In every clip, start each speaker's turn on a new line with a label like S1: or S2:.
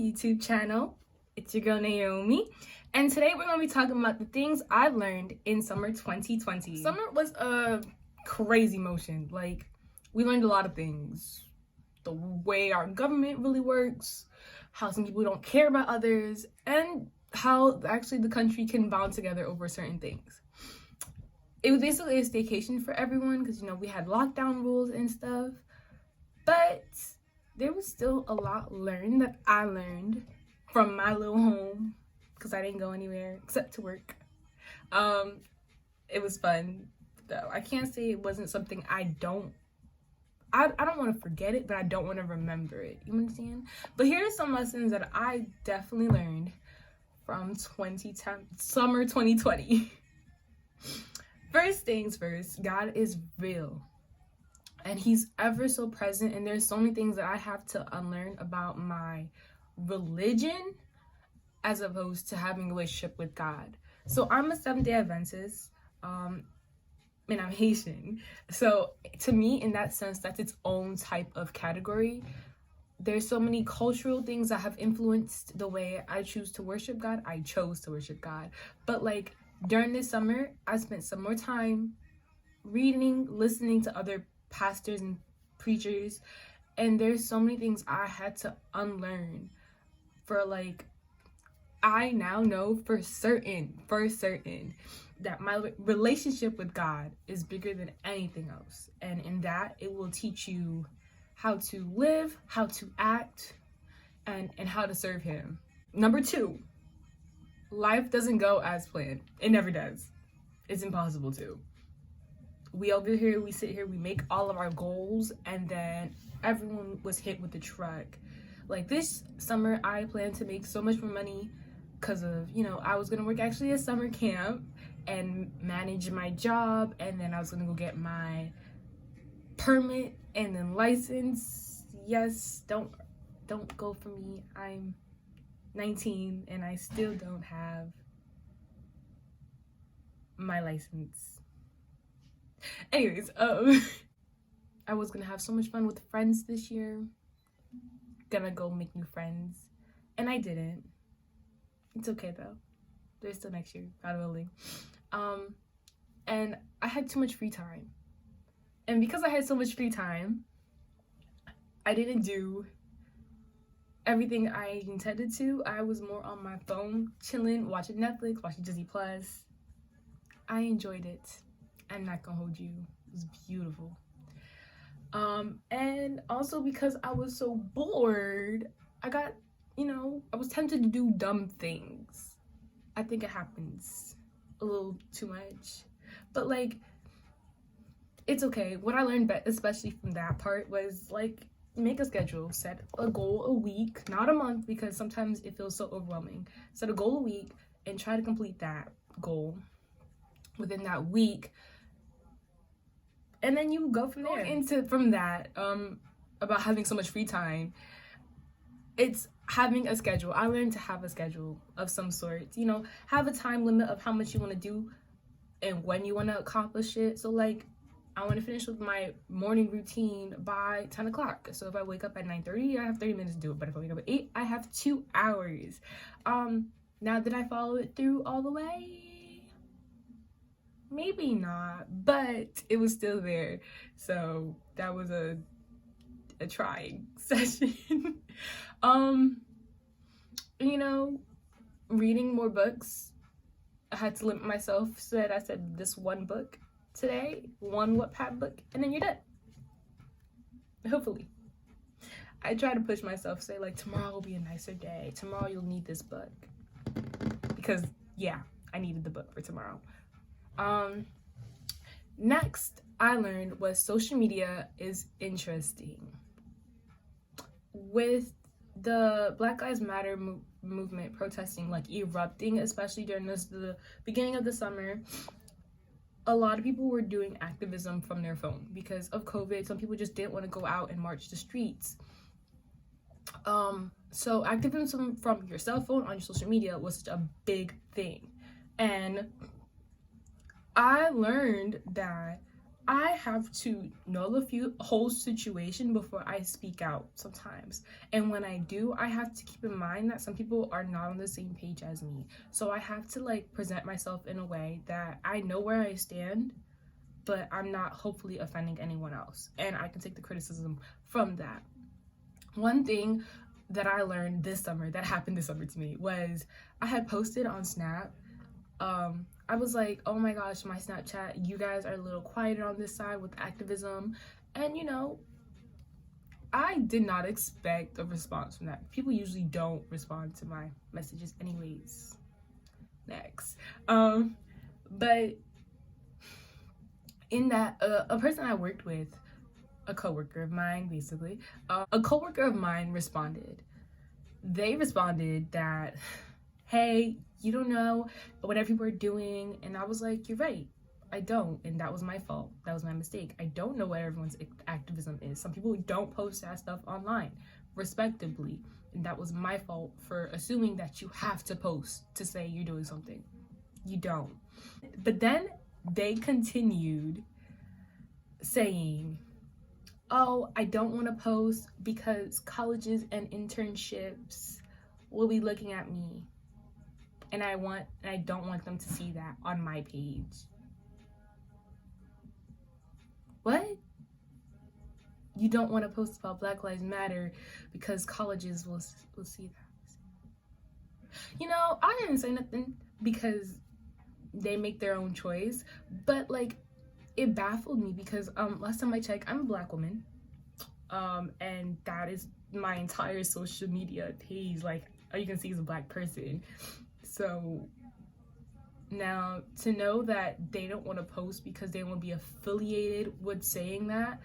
S1: YouTube channel. It's your girl Naomi, and today we're going to be talking about the things I've learned in summer 2020. Summer was a crazy motion. Like, we learned a lot of things. The way our government really works, how some people don't care about others, and how actually the country can bond together over certain things. It was basically a staycation for everyone because, we had lockdown rules and stuff. But there was still a lot learned that I learned from my little home because I didn't go anywhere except to work. It was fun, though. I can't say it wasn't something I don't want to forget it, but I don't want to remember it. You understand? But here are some lessons that I definitely learned from summer 2020. First things first, God is real. And he's ever so present, and there's so many things that I have to unlearn about my religion as opposed to having a relationship with God. So I'm a Seventh-day Adventist, and I'm Haitian. So to me, in that sense, that's its own type of category. There's so many cultural things that have influenced the way I choose to worship God. I chose to worship God. But like during this summer, I spent some more time reading, listening to other pastors and preachers, and there's so many things I had to unlearn. I now know for certain that my relationship with God is bigger than anything else, and in that it will teach you how to live, how to act, and how to serve him. Number 2, life doesn't go as planned. It never does. It's impossible to. We sit here, we make all of our goals, and then everyone was hit with the truck. Like this summer, I planned to make so much more money because of, I was going to work actually at summer camp and manage my job, and then I was going to go get my permit and then license. Yes, don't go for me. I'm 19 and I still don't have my license. Anyways, I was gonna have so much fun with friends this year. Gonna go make new friends, and I didn't. It's okay though. There's still next year, God willing. And I had too much free time, and because I had so much free time, I didn't do everything I intended to. I was more on my phone, chilling, watching Netflix, watching Disney Plus. I enjoyed it. I'm not gonna hold you. It was beautiful. And also because I was so bored, I got, I was tempted to do dumb things. I think it happens a little too much. But it's okay. What I learned, especially from that part, was make a schedule, set a goal a week, not a month, because sometimes it feels so overwhelming. Set a goal a week and try to complete that goal within that week. And then you go from there. From that, about having so much free time, it's having a schedule. I learned to have a schedule of some sort. Have a time limit of how much you want to do and when you want to accomplish it. So I want to finish with my morning routine by 10 o'clock. So if I wake up at 9:30, I have 30 minutes to do it. But if I wake up at 8, I have 2 hours. Now did I follow it through all the way? Maybe not, but it was still there. So that was a trying session. Reading more books. I had to limit myself, so that I said this one book today, one Wattpad book, and then you're done. Hopefully. I try to push myself, say tomorrow will be a nicer day. Tomorrow you'll need this book. Because I needed the book for tomorrow. Next I learned was social media is interesting. With the Black Lives Matter movement protesting, erupting, especially during the beginning of the summer, a lot of people were doing activism from their phone because of COVID. Some people just didn't want to go out and march the streets. So activism from your cell phone on your social media was such a big thing. And I learned that I have to know the whole situation before I speak out sometimes. And when I do, I have to keep in mind that some people are not on the same page as me. So I have to like present myself in a way that I know where I stand, but I'm not hopefully offending anyone else. And I can take the criticism from that. One thing that I learned this summer, that happened this summer to me, was I had posted on Snap. I was like, oh my gosh, my Snapchat, you guys are a little quieter on this side with activism. And you know, I did not expect a response from that. People usually don't respond to my messages anyways. Next. But in that, a person I worked with, a coworker of mine, basically, a coworker of mine responded. They responded that, hey, you don't know what other people are doing. And I was like, you're right. I don't. And that was my fault. That was my mistake. I don't know what everyone's activism is. Some people don't post that stuff online, respectively. And that was my fault for assuming that you have to post to say you're doing something. You don't. But then they continued saying, oh, I don't want to post because colleges and internships will be looking at me. And I don't want them to see that on my page. What? You don't want to post about Black Lives Matter because colleges will see that. You know, I didn't say nothing because they make their own choice, but like, it baffled me because last time I checked, I'm a Black woman, and that is my entire social media page. Like, all you can see is a Black person. So now to know that they don't want to post because they want to be affiliated with saying that,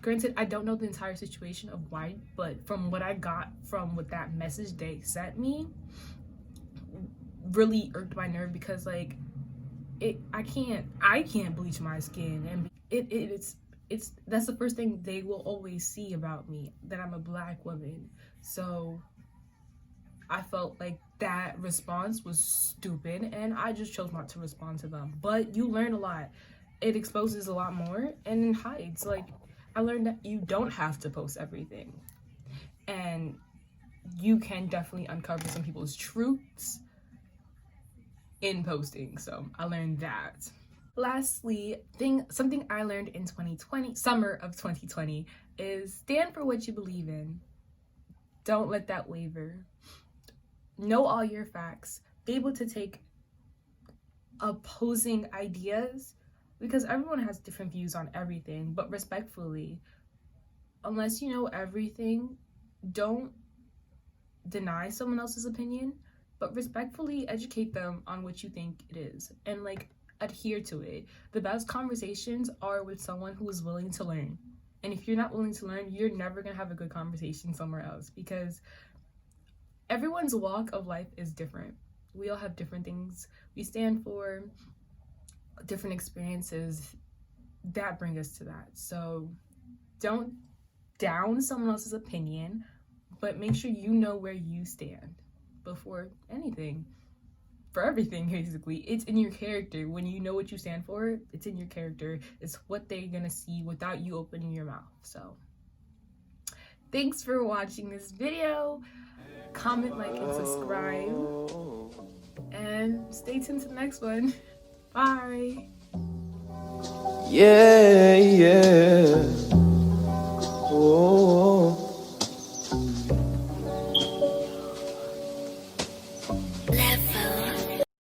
S1: granted, I don't know the entire situation of why, but from what I got from what that message they sent me really irked my nerve, because like, I can't bleach my skin, and it's that's the first thing they will always see about me, that I'm a Black woman. So I felt like that response was stupid, and I just chose not to respond to them. But you learn a lot. It exposes a lot more and hides. Like, I learned that you don't have to post everything, and you can definitely uncover some people's truths in posting. So I learned that. Lastly, something I learned in summer of 2020, is stand for what you believe in. Don't let that waver. Know all your facts. Be able to take opposing ideas, because everyone has different views on everything, but respectfully, unless you know everything, don't deny someone else's opinion, but respectfully educate them on what you think it is, and like, adhere to it. The best conversations are with someone who is willing to learn. And if you're not willing to learn, you're never gonna have a good conversation somewhere else, because everyone's walk of life is different. We all have different things we stand for, different experiences that bring us to that. So don't down someone else's opinion, but make sure you know where you stand before anything. For everything, basically, it's in your character. When you know what you stand for, it's in your character. It's what they're gonna see without you opening your mouth. So thanks for watching this video. Comment, like, and subscribe, and stay tuned to the next one. Bye.
S2: Yeah.